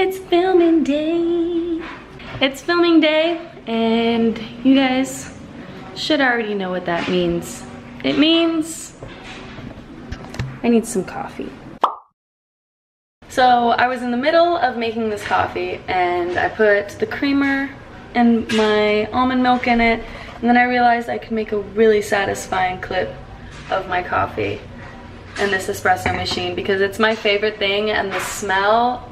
It's filming day. It's filming day, and you guys should already know what that means. It means I need some coffee. So I was in the middle of making this coffee, and I put the creamer and my almond milk in it, and then I realized I could make a really satisfying clip of my coffee in this espresso machine because it's my favorite thing, and the smell,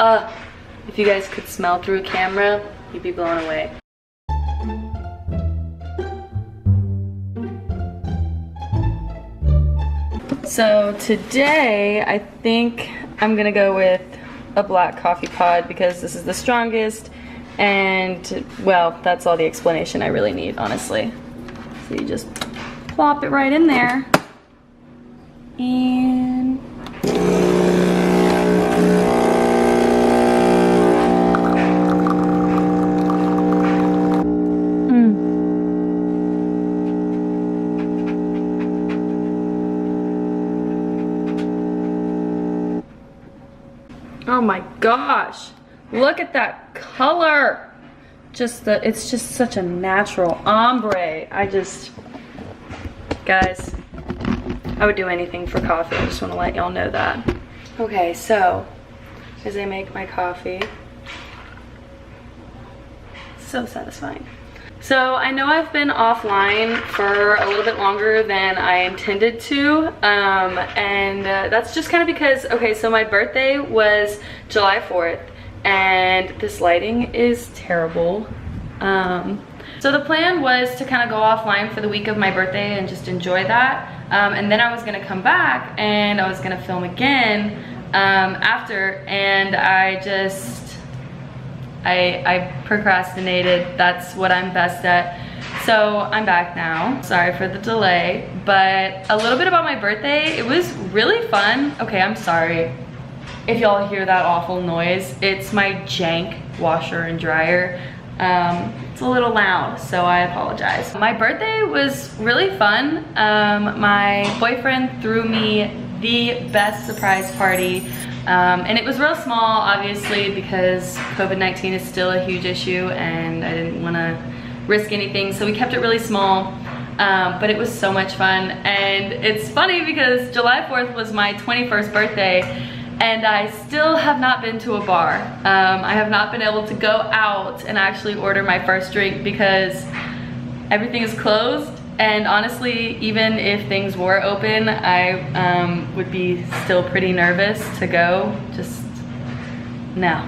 if you guys could smell through a camera, you'd be blown away. So today I think I'm gonna go with a black coffee pod because this is the strongest, and well, that's all the explanation I really need, honestly. So you just plop it right in there, and oh my gosh, look at that color. It's just such a natural ombre. Guys, I would do anything for coffee. I just want to let y'all know that. Okay, so as I make my coffee, so satisfying. So I know I've been offline for a little bit longer than I intended to, and that's just kind of because, okay, so my birthday was July 4th, and this lighting is terrible. So the plan was to kind of go offline for the week of my birthday and just enjoy that, and then I was gonna come back and I was gonna film again after, and I procrastinated. That's what I'm best at. So I'm back now. Sorry for the delay, but a little bit about my birthday. It was really fun. Okay, I'm sorry if y'all hear that awful noise. It's my jank washer and dryer. It's a little loud, so I apologize. My birthday was really fun. My boyfriend threw me the best surprise party. And it was real small, obviously, because COVID-19 is still a huge issue and I didn't want to risk anything, so we kept it really small, but it was so much fun. And it's funny because July 4th was my 21st birthday and I still have not been to a bar. I have not been able to go out and actually order my first drink because everything is closed. And honestly, even if things were open, I would be still pretty nervous to go. Just, no,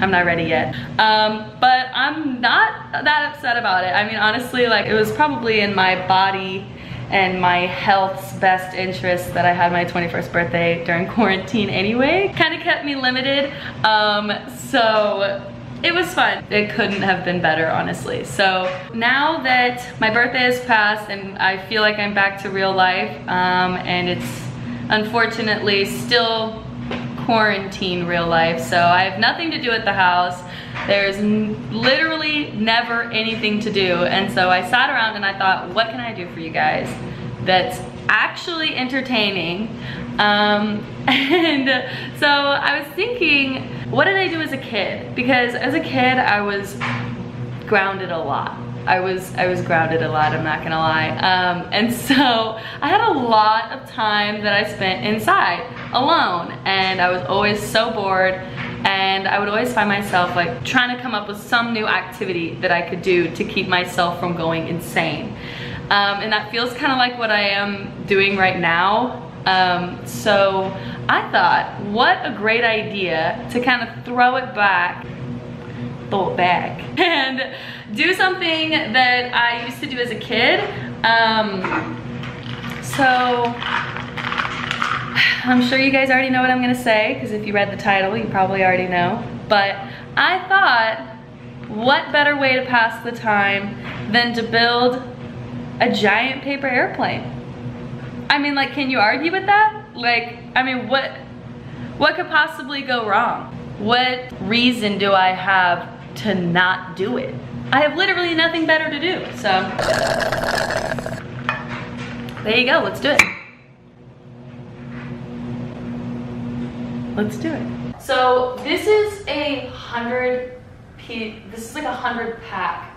I'm not ready yet. But I'm not that upset about it. I mean, honestly, like, it was probably in my body and my health's best interest that I had my 21st birthday during quarantine anyway. Kind of kept me limited, so it was fun. It couldn't have been better, honestly. So now that my birthday has passed and I feel like I'm back to real life, and it's unfortunately still quarantine real life, so I have nothing to do at the house. There's literally never anything to do, and so I sat around and I thought, what can I do for you guys that's actually entertaining? And so I was thinking, what did I do as a kid? Because as a kid, I was grounded a lot. I was grounded a lot, I'm not gonna lie. And so I had a lot of time that I spent inside alone, and I was always so bored, and I would always find myself like trying to come up with some new activity that I could do to keep myself from going insane. And that feels kind of like what I am doing right now. So I thought, what a great idea to kind of throw it back, and do something that I used to do as a kid. So I'm sure you guys already know what I'm gonna say, because if you read the title, you probably already know. But I thought, what better way to pass the time than to build a giant paper airplane? I mean, like, can you argue with that? Like, I mean, what could possibly go wrong? What reason do I have to not do it? I have literally nothing better to do, so there you go, let's do it. Let's do it. So this is a 100 this is like 100 pack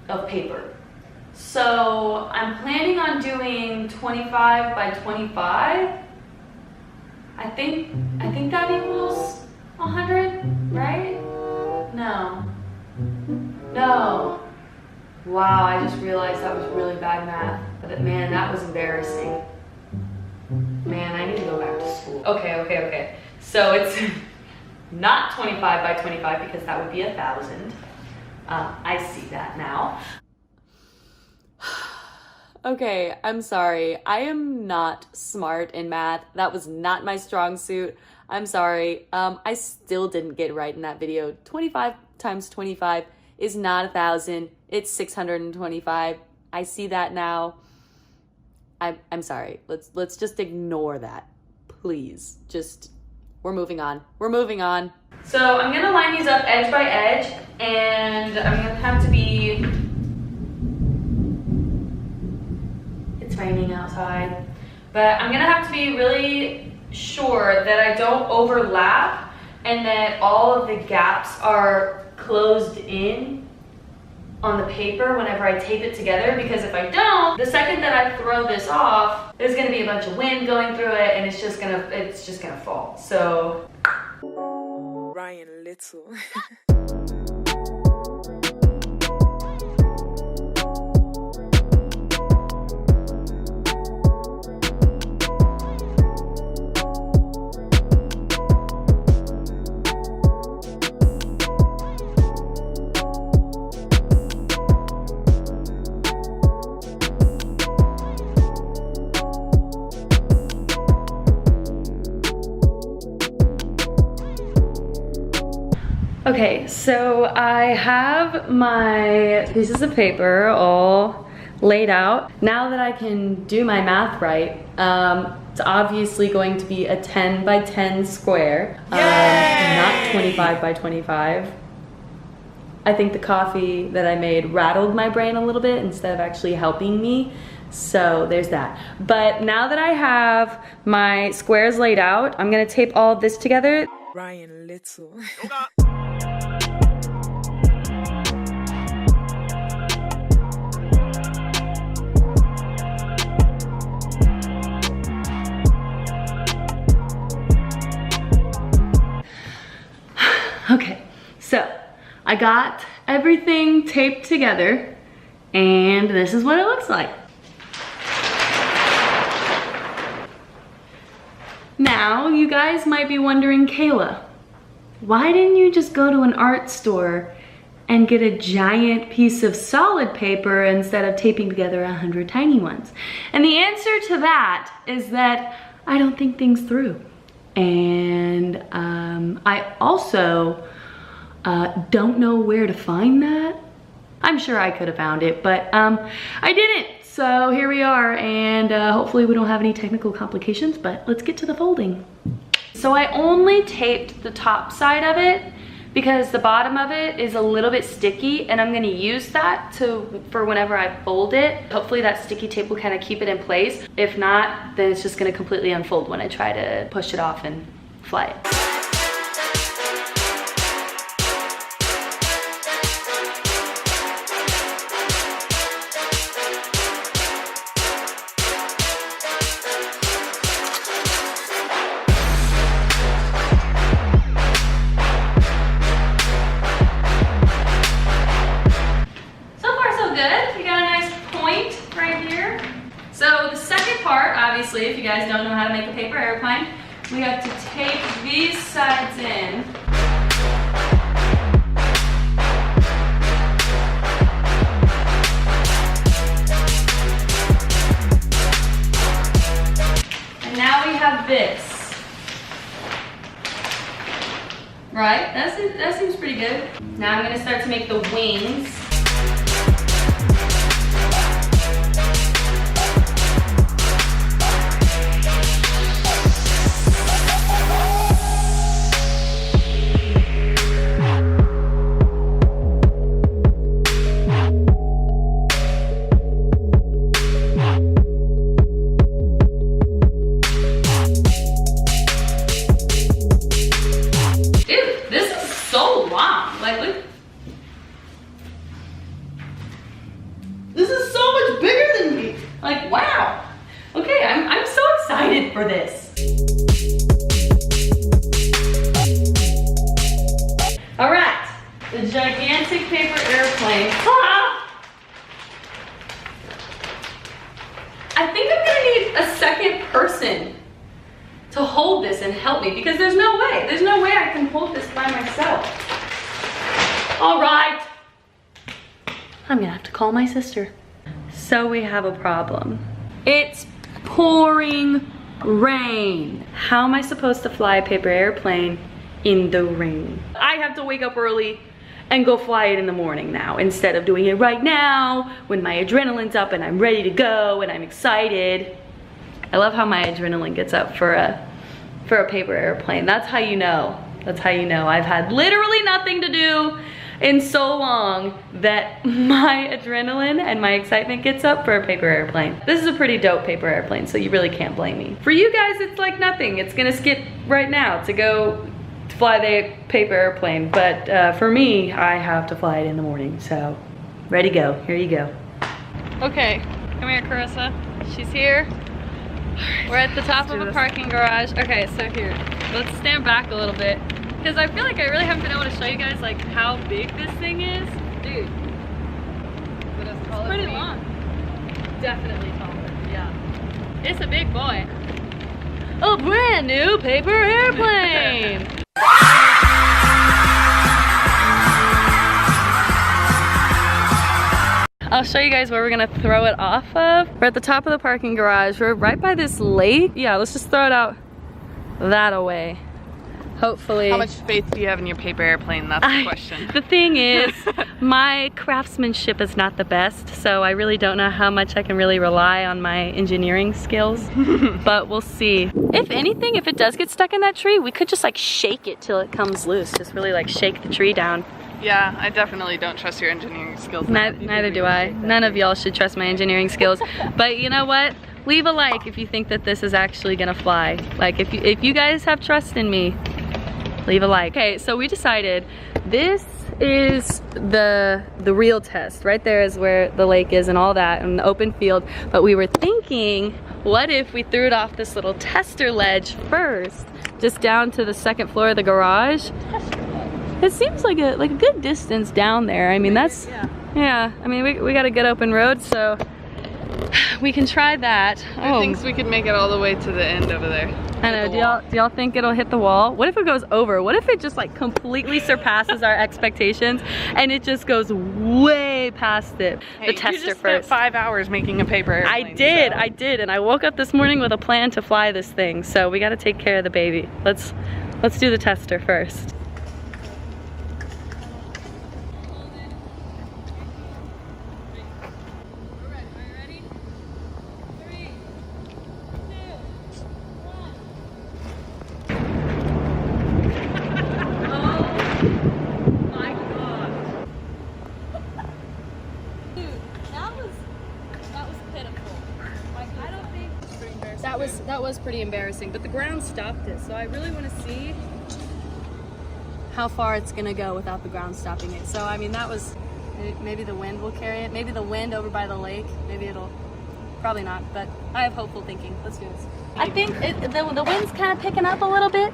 of paper. So I'm planning on doing 25 by 25. I think that equals 100, right? No. Wow, I just realized that was really bad math. But man, that was embarrassing. Man, I need to go back to school. Okay. So it's not 25 by 25 because that would be 1,000. I see that now. Okay, I'm sorry. I am not smart in math. That was not my strong suit. I'm sorry. I still didn't get right in that video. 25 times 25 is not 1,000. It's 625. I see that now. I'm sorry. Let's just ignore that. Please. We're moving on. So I'm gonna line these up edge by edge, and I'm gonna have to be, it's raining outside, but I'm gonna have to be really sure that I don't overlap and that all of the gaps are closed in on the paper whenever I tape it together, because if I don't, the second that I throw this off, there's gonna be a bunch of wind going through it and it's just gonna fall. So Ryan Little. okay, so I have my pieces of paper all laid out. Now that I can do my math right, it's obviously going to be a 10 by 10 square, not 25 by 25. I think the coffee that I made rattled my brain a little bit instead of actually helping me. So there's that. But now that I have my squares laid out, I'm gonna tape all of this together. Ryan Little. Okay, so I got everything taped together and this is what it looks like. Now, you guys might be wondering, Kayla, why didn't you just go to an art store and get a giant piece of solid paper instead of taping together 100 tiny ones? And the answer to that is that I don't think things through. And I also don't know where to find that. I'm sure I could have found it, but I didn't. So here we are, and hopefully we don't have any technical complications, but let's get to the folding. So I only taped the top side of it because the bottom of it is a little bit sticky, and I'm gonna use that for whenever I fold it. Hopefully that sticky tape will kind of keep it in place. If not, then it's just gonna completely unfold when I try to push it off and fly it. Obviously, if you guys don't know how to make a paper airplane, we have to tape these sides in. And now we have this. Right? That seems pretty good. Now I'm going to start to make the wings. slightly. This is so much bigger than me. Like, wow. Okay, I'm so excited for this. All right, the gigantic paper airplane. Ah! I think I'm gonna need a second person to hold this and help me because there's no way I can hold this by myself. All right, I'm gonna have to call my sister. So we have a problem. It's pouring rain. How am I supposed to fly a paper airplane in the rain? I have to wake up early and go fly it in the morning now instead of doing it right now when my adrenaline's up and I'm ready to go and I'm excited. I love how my adrenaline gets up for a paper airplane. That's how you know. That's how you know I've had literally nothing to do in so long that my adrenaline and my excitement gets up for a paper airplane. This is a pretty dope paper airplane, so you really can't blame me. For you guys, it's like nothing. It's gonna skip right now to go fly the paper airplane, but for me, I have to fly it in the morning, so ready to go. Here you go. Okay, come here, Carissa. She's here. We're at the top of a parking garage. Okay, so here, let's stand back a little bit because I feel like I really haven't been able to show you guys like how big this thing is. Dude, it's pretty long. Definitely taller, yeah. It's a big boy. A brand new paper airplane. I'll show you guys where we're gonna throw it off of. We're at the top of the parking garage. We're right by this lake. Yeah, let's just throw it out that away. Hopefully. How much faith do you have in your paper airplane? That's the question. The thing is, my craftsmanship is not the best, so I really don't know how much I can really rely on my engineering skills, but we'll see. If anything, if it does get stuck in that tree, we could just like shake it till it comes loose. Just really like shake the tree down. Yeah, I definitely don't trust your engineering skills. Neither do I. None of y'all should trust my engineering skills. But you know what? Leave a like if you think that this is actually gonna fly. Like if you guys have trust in me, leave a like. Okay, so we decided this is the real test. Right there is where the lake is and all that and the open field. But we were thinking, what if we threw it off this little tester ledge first, just down to the second floor of the garage? It seems like a good distance down there. I mean, that's, yeah. I mean, we got a good open road, so we can try that. Who thinks we could make it all the way to the end over there? I know, do y'all think it'll hit the wall? What if it goes over? What if it just like completely surpasses our expectations and it just goes way past it? Hey, the tester you just first. spent 5 hours making a paper airplane. I did, and I woke up this morning with a plan to fly this thing, so we gotta take care of the baby. Let's do the tester first. That was pretty embarrassing, but the ground stopped it, so I really want to see how far it's gonna go without the ground stopping it. So I mean, that was, maybe the wind will carry it, maybe the wind over by the lake, maybe it'll, probably not, but I have hopeful thinking. Let's do this. I think the wind's kind of picking up a little bit,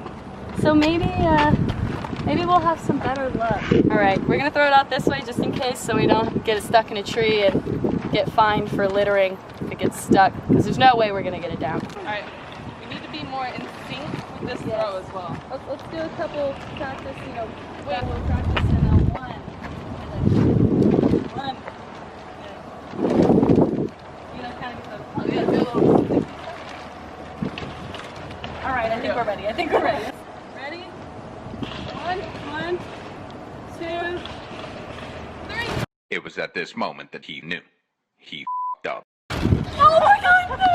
so maybe we'll have some better luck. All right, we're gonna throw it out this way just in case, so we don't get it stuck in a tree and get fined for littering if it gets stuck, because there's no way we're gonna get it down. All right, we need to be more in sync with this throw as well. Let's do a couple practice, you know, we'll practice in a one. You know, kind of get the, Oh, yeah, do a little. all right, I think we're ready. Ready? One, two, three. It was at this moment that he knew. He f***ed up. Oh my God, no!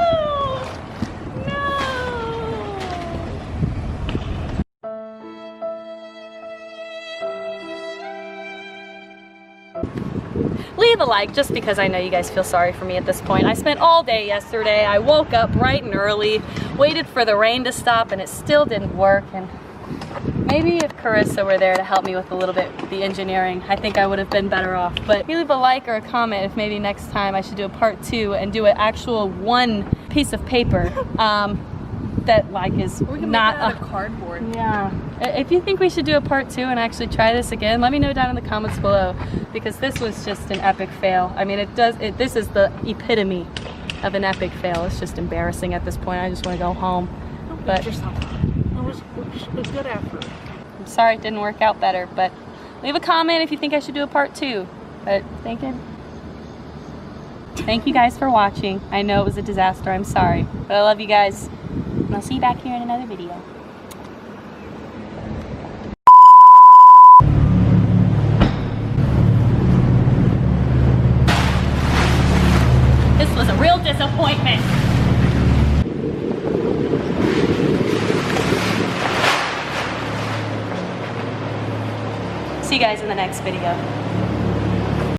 No! Leave a like just because I know you guys feel sorry for me at this point. I spent all day yesterday. I woke up bright and early, waited for the rain to stop, and it still didn't work. And Maybe if Carissa were there to help me with a little bit the engineering, I think I would have been better off. But you leave a like or a comment if maybe next time I should do a part 2 and do an actual one piece of paper that like is We can not make it out of cardboard. Yeah. If you think we should do a part 2 and actually try this again, let me know down in the comments below, because this was just an epic fail. I mean, this is the epitome of an epic fail. It's just embarrassing at this point. I just want to go home. But It was a good effort. I'm sorry it didn't work out better, but leave a comment if you think I should do a part 2. But thank you guys for watching. I know it was a disaster. I'm sorry. But I love you guys. And I'll see you back here in another video. This was a real disappointment. See you guys in the next video.